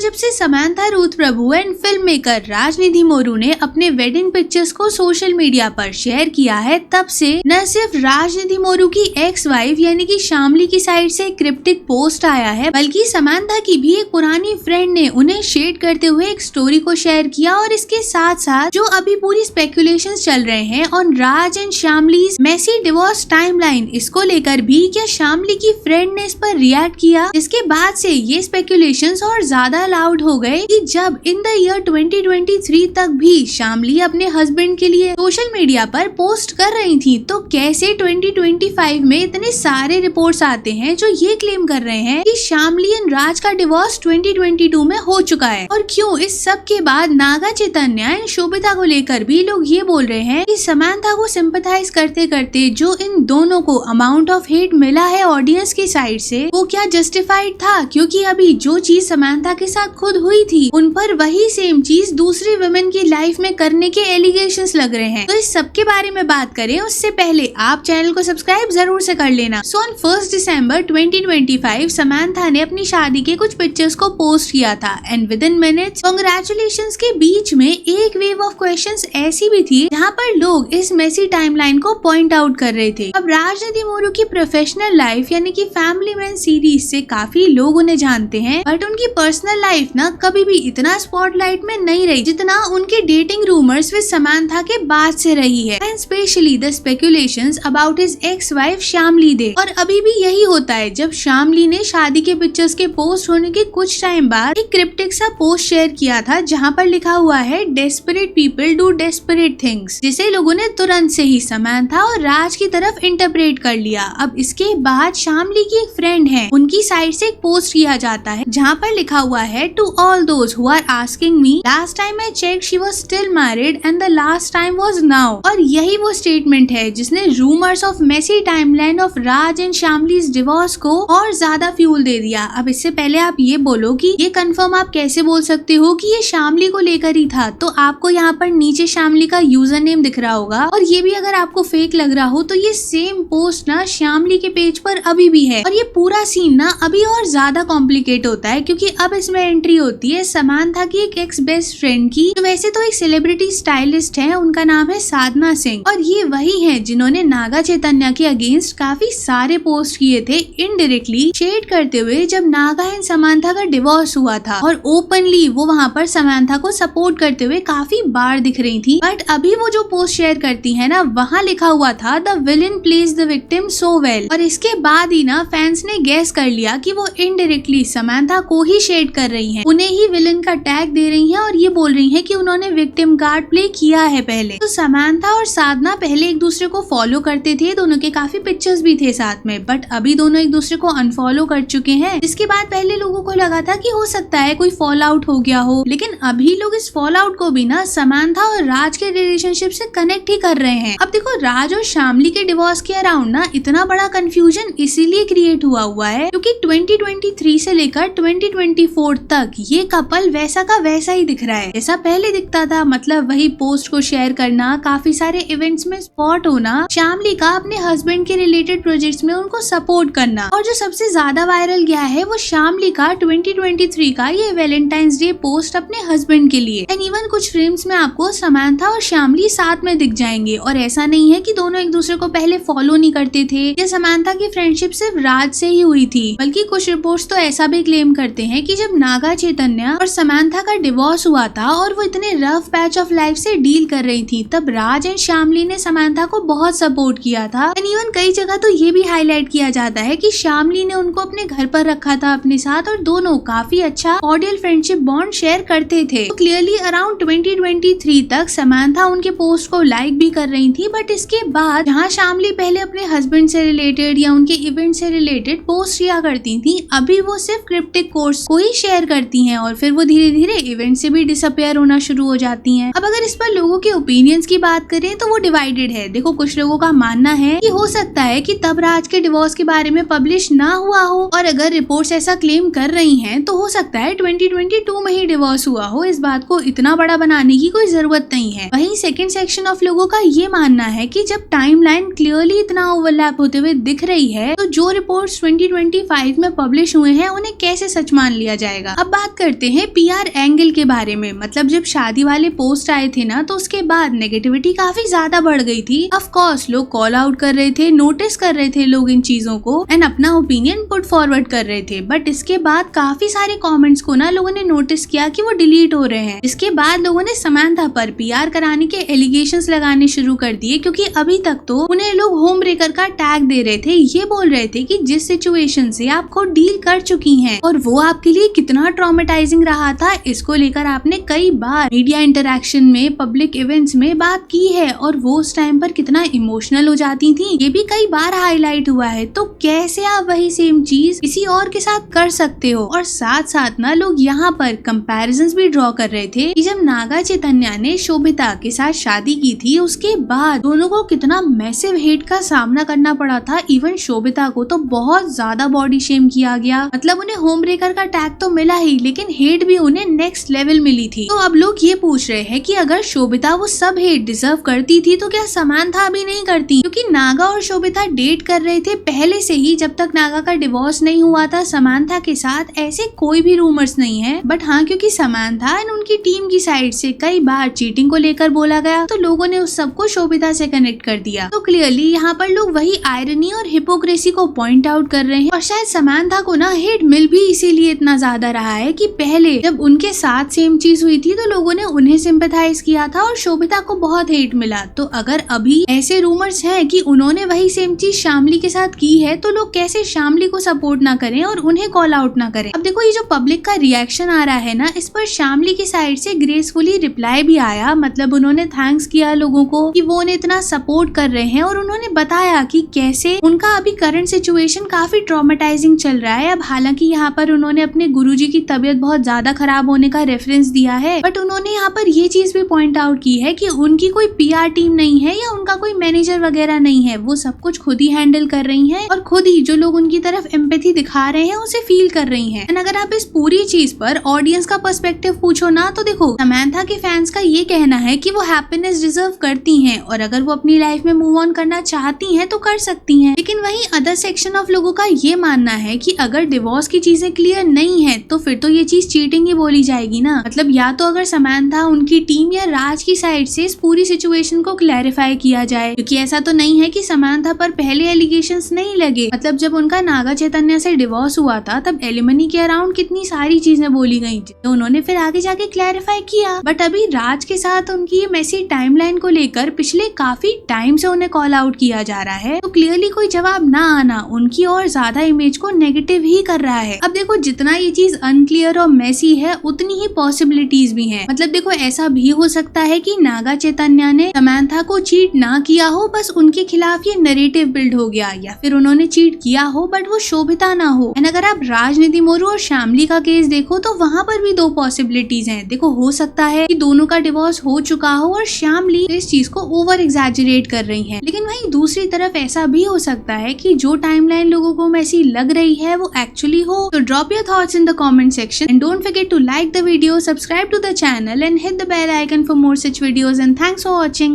जब से Samantha Ruth Prabhu and film maker Raj Nidimoru ने अपने वेडिंग पिक्चर्स को सोशल मीडिया पर शेयर किया है, तब से न सिर्फ राजनिधि मोरू की एक्स वाइफ यानी कि शामली की साइड से क्रिप्टिक पोस्ट आया है, बल्कि समांथा की भी एक पुरानी फ्रेंड ने उन्हें शेड करते हुए एक स्टोरी को शेयर किया। और इसके साथ साथ जो अभी पूरी स्पेकुलेशंस चल रहे हैं on Raj and Shyamali's messy divorce timeline, इसको लेकर भी क्या शामली की फ्रेंड ने इस पर रिएक्ट किया, जिसके बाद से ये स्पेकुलेशंस और ज्यादा लाउड हो गए कि जब इन द ईयर 2023 तक भी शामली अपने हस्बैंड के लिए सोशल मीडिया पर पोस्ट कर रही थी, तो कैसे 2025 में इतने सारे रिपोर्ट्स आते हैं जो ये क्लेम कर रहे हैं कि शामली एंड राज का डिवोर्स 2022 में हो चुका है। और क्यों इस सब के बाद नागा चैतन्य एंड शोभिता को लेकर भी लोग ये बोल रहे हैं कि समांथा को सिंपैथाइज करते करते जो इन दोनों को अमाउंट ऑफ हेट मिला है ऑडियंस की साइड से, वो क्या जस्टिफाइड था, क्योंकि अभी जो चीज समांथा के साथ खुद हुई थी उन पर वही सेम चीज दूसरी वुमेन की लाइफ में करने के एलिगेशंस लग रहे हैं। तो इस सब के बारे में बात करें उससे पहले आप चैनल को सब्सक्राइब जरूर से कर लेना। सो ऑन 1 दिसंबर 2025 समांथा ने अपनी शादी के कुछ पिक्चर्स को पोस्ट किया था and with in minutes congratulations के बीच में एक वेव ऑफ क्वेश्चंस ऐसी भी थी जहां पर लोग इस मेसी टाइमलाइन को पॉइंट आउट कर रहे थे। अब राजनिधि मोरू की प्रोफेशनल लाइफ यानी कि फैमिली मैन सीरीज से काफी लोग उन्हें जानते हैं, बट उनकी पर्सनल लाइफ ना कभी भी इतना स्पॉटलाइट में नहीं रही जितना उनके डेटिंग रूमर्स विद समांथा के बाद से रही है, and specially the speculations about his ex wife Shyamali De. और अभी भी यही होता है, जब शामली ने शादी के पिक्चर्स के पोस्ट होने के कुछ टाइम बाद एक क्रिप्टिक सा पोस्ट शेयर किया था जहां पर लिखा हुआ है desperate people do desperate things, जिसे लोगों ने तुरंत से ही समांथा और राज की तरफ इंटरप्रेट कर लिया। अब इसके बाद शामली की एक फ्रेंड है, उनकी साइड से एक पोस्ट किया जाता है जहां पर लिखा हुआ है to all those who are asking me last time I check she was still married and the last time was now. और यही वो स्टेटमेंट है जिसने rumours of messy timeline of Raj and Shyamali's divorce को और ज्यादा फ्यूल दे दिया। अब इससे पहले आप ये बोलो कि ये कंफर्म आप कैसे बोल सकते हो कि ये शामली को लेकर ही था, तो आपको यहाँ पर नीचे शामली का यूजर नेम दिख रहा होगा, और ये भी अगर आपको फेक लग रहा हो तो ये सेम पोस्ट ना शामली के पेज पर अभी भी है। और ये पूरा सीन ना अभी और ज्यादा कॉम्प्लिकेट होता है क्योंकि अब इसमें एंट्री होती है समांथा की एक एक्स बेस्ट फ्रेंड की, जो वैसे तो एक सेलिब्रिटी स्टाइलिस्ट है, उनका नाम है साधना सिंह, और ये वही है जिन्होंने नागा चैतन्य के अगेंस्ट काफी सारे पोस्ट किए थे इनडायरेक्टली शेड करते हुए जब नागा एंड समांथा का डिवोर्स हुआ था, और ओपनली वो वहाँ पर समांथा को सपोर्ट करते हुए काफी बार दिख रही थी। बट अभी वो जो पोस्ट शेयर करती है ना, वहाँ लिखा हुआ था the villain plays the victim so well, और इसके बाद ही ना फैंस ने गेस कर लिया कि वो इनडायरेक्टली समांथा को ही शेड कर रही हैं, उन्हें ही विलन का टैग दे रही हैं और ये बोल रही हैं कि उन्होंने विक्टिम कार्ड प्ले किया है पहले। तो समांथा और साधना पहले एक दूसरे को फॉलो करते थे, दोनों के काफी पिक्चर्स भी थे साथ में, बट अभी दोनों एक दूसरे को अनफॉलो कर चुके हैं, जिसके बाद पहले लोगों को लगा था कि हो सकता है कोई फॉल आउट हो गया हो, लेकिन अभी लोग इस फॉल आउट को भी ना समांथा और राज के रिलेशनशिप से कनेक्ट ही कर रहे हैं। अब देखो, राज और शामली के डिवोर्स के अराउंड ना इतना बड़ा कंफ्यूजन इसीलिए क्रिएट हुआ है क्योंकि 2023 से लेकर 2024 तक ये कपल वैसा का वैसा ही दिख रहा है जैसा पहले दिखता था। मतलब वही पोस्ट को शेयर करना, काफी सारे इवेंट्स में स्पॉट होना, शामली का अपने हस्बैंड के रिलेटेड प्रोजेक्ट्स में उनको सपोर्ट करना, और जो सबसे ज्यादा वायरल गया है वो शामली का 2023 का ये वैलेंटाइंस डे पोस्ट अपने हस्बैंड के लिए। एंड इवन कुछ फ्रेम्स में आपको समांथा और शामली साथ में दिख जाएंगे, और ऐसा नहीं है कि दोनों एक दूसरे को पहले फॉलो नहीं करते थे या समांथा की फ्रेंडशिप सिर्फ राज से ही हुई थी, बल्कि कुछ रिपोर्ट्स तो ऐसा भी क्लेम करते हैं कि जब नागा चैतन्य और समांथा का डिवोर्स हुआ था और वो इतने रफ पैच ऑफ लाइफ से डील कर रही थी, तब राज एंड शामली ने समांथा को बहुत सपोर्ट किया था। एंड इवन कई जगह तो ये भी हाईलाइट किया जाता है कि शामली ने उनको अपने घर पर रखा था अपने साथ, और दोनों काफी अच्छा कॉर्डियल फ्रेंडशिप बॉन्ड शेयर करते थे। तो क्लियरली अराउंड 2023 तक समांथा उनके पोस्ट को लाइक भी कर रही थी, बट इसके बाद जहाँ शामली पहले अपने हस्बैंड से रिलेटेड या उनके इवेंट से रिलेटेड पोस्ट किया करती थी, अभी वो सिर्फ क्रिप्टिक कोर्स को ही शेयर करती हैं, और फिर वो धीरे धीरे इवेंट से भी डिसअपियर होना शुरू हो जाती हैं। अब अगर इस पर लोगों के ओपिनियंस की बात करें तो वो डिवाइडेड है। देखो, कुछ लोगों का मानना है कि हो सकता है कि तब राज के डिवोर्स के बारे में पब्लिश ना हुआ हो, और अगर रिपोर्ट्स ऐसा क्लेम कर रही हैं तो हो सकता है 2022 में ही डिवोर्स हुआ हो। इस बात को इतना बड़ा बनाने की कोई जरूरत नहीं है। वहीं सेकंड सेक्शन ऑफ लोगों का ये मानना है कि जब टाइमलाइन क्लियरली इतना ओवरलैप होते हुए दिख रही है तो जो रिपोर्ट्स 2025 में पब्लिश हुए हैं उन्हें कैसे सच मान लिया जाएगा। का। अब बात करते हैं PR एंगल के बारे में। मतलब जब शादी वाले पोस्ट आए थे ना, तो उसके बाद नेगेटिविटी काफी ज्यादा बढ़ गई थी। ऑफ कोर्स लोग कॉल आउट कर रहे थे, नोटिस कर रहे थे लोग इन चीजों को एंड अपना ओपिनियन पुट फॉरवर्ड कर रहे थे। बट इसके बाद काफी सारे कमेंट्स को ना लोगों ने नोटिस किया कि वो डिलीट हो रहे हैं। इसके बाद लोगों ने समांथा पर PR कराने के एलिगेशंस लगाने शुरू कर दिए, क्योंकि अभी तक तो उन्हें लोग होम ब्रेकर का टैग दे रहे थे। ये बोल रहे थे कि जिस सिचुएशन से आप खुद डील कर चुकी हैं और वो आपके लिए कितना ट्रॉमेटाइजिंग रहा था, इसको लेकर आपने कई बार मीडिया इंटरेक्शन में, पब्लिक इवेंट्स में बात की है और वो उस टाइम पर कितना इमोशनल हो जाती थी, ये भी कई बार हाईलाइट हुआ है। तो कैसे आप वही सेम चीज किसी और के साथ कर सकते हो? और साथ साथ ना लोग यहाँ पर कंपैरिजंस भी ड्रॉ कर रहे थे कि जब नागा चैतन्य ने शोभिता के साथ शादी की थी, उसके बाद दोनों को कितना मैसिव हेट का सामना करना पड़ा था। इवन शोभिता को तो बहुत ज्यादा बॉडी शेम किया गया। मतलब उन्हें होम ब्रेकर का टैग तो मिला ही, लेकिन हेट भी उन्हें नेक्स्ट लेवल मिली थी। तो अब लोग ये पूछ रहे हैं कि अगर शोभिता वो सब हेट डिजर्व करती थी तो क्या समांथा भी नहीं करती? क्योंकि नागा और शोभिता डेट कर रहे थे पहले से ही। जब तक नागा का डिवोर्स नहीं हुआ था समांथा के साथ ऐसे कोई भी रूमर्स नहीं है। बट हाँ, क्योंकि समांथा एंड उनकी टीम की साइड से कई बार चीटिंग को लेकर बोला गया, तो लोगों ने उस सबको शोभिता से कनेक्ट कर दिया। तो क्लियरली यहाँ पर लोग वही आयरनी और हिपोक्रेसी को पॉइंट आउट कर रहे हैं। और शायद समांथा को ना हेट मिल भी इसीलिए इतना ज्यादा रहा है कि पहले जब उनके साथ सेम चीज हुई थी तो लोगों ने उन्हें सिंपैथाइज किया था और शोभिता को बहुत हेट मिला। तो अगर अभी ऐसे रूमर्स हैं कि उन्होंने वही सेम चीज शामली के साथ की है, तो लोग कैसे शामली को सपोर्ट ना करें और उन्हें कॉल आउट ना करें? अब देखो, ये जो पब्लिक का रिएक्शन आ रहा है ना, इस पर शामली की साइड से ग्रेसफुली रिप्लाई भी आया। मतलब उन्होंने थैंक्स किया लोगों को कि वो उन्हें इतना सपोर्ट कर रहे हैं और उन्होंने बताया कि कैसे उनका अभी करंट सिचुएशन काफी ट्रॉमेटाइजिंग चल रहा है। अब हालांकि यहाँ पर उन्होंने अपने गुरुजी की तबीयत बहुत ज्यादा खराब होने का रेफरेंस दिया है, बट उन्होंने यहाँ पर ये चीज भी पॉइंट आउट की है कि उनकी कोई PR टीम नहीं है या उनका कोई मैनेजर वगैरह नहीं है। वो सब कुछ खुद ही हैंडल कर रही हैं और खुद ही जो लोग उनकी तरफ एम्पैथी दिखा रहे हैं उसे फील कर रही हैं। अगर आप इस पूरी चीज पर ऑडियंस का पर्सपेक्टिव पूछो ना, तो देखो समांथा के फैंस का ये कहना है कि वो हैप्पीनेस डिजर्व करती हैं और अगर वो अपनी लाइफ में मूव ऑन करना चाहती हैं तो कर सकती हैं। लेकिन वहीं अदर सेक्शन ऑफ लोगों का ये मानना है कि अगर डिवोर्स की चीजें क्लियर नहीं है तो फिर तो ये चीज चीटिंग ही बोली जाएगी ना। मतलब या तो अगर समांथा, उनकी टीम या राज की साइड से इस पूरी सिचुएशन को क्लैरिफाई किया जाए, क्योंकि ऐसा तो नहीं है कि समांथा पर पहले एलिगेशंस नहीं लगे। मतलब जब उनका नागा चैतन्य से डिवोर्स हुआ था तब एलिमनी के अराउंड कितनी सारी चीजें बोली गई थी, तो उन्होंने फिर आगे जाके क्लैरिफाई किया। बट अभी राज के साथ उनकी ये मेसी टाइमलाइन को लेकर पिछले काफी टाइम से उन्हें कॉल आउट किया जा रहा है, तो क्लियरली कोई जवाब ना आना उनकी और ज्यादा इमेज को नेगेटिव ही कर रहा है। अब देखो, जितना ये चीज अनक्लियर और मेसी है उतनी ही पॉसिबिलिटीज भी हैं। मतलब देखो, ऐसा भी हो सकता है कि नागा चैतन्य ने समांथा को चीट ना किया हो, बस उनके खिलाफ ये नैरेटिव बिल्ड हो गया, या फिर उन्होंने चीट किया हो बट वो शोभिता ना हो। एंड अगर आप राजनिधि मोरू और शामली का केस देखो तो वहाँ पर भी दो पॉसिबिलिटीज हैं। देखो, हो सकता है कि दोनों का डिवोर्स हो चुका हो और शामली इस चीज को ओवर एग्जैजरेट कर रही है, लेकिन वहीं दूसरी तरफ ऐसा भी हो सकता है कि जो टाइमलाइन लोगों को ऐसी लग रही है वो एक्चुअली हो। तो drop your thoughts in the comment section and don't forget to like the video, subscribe to the channel and hit the bell icon for more such videos and thanks for watching.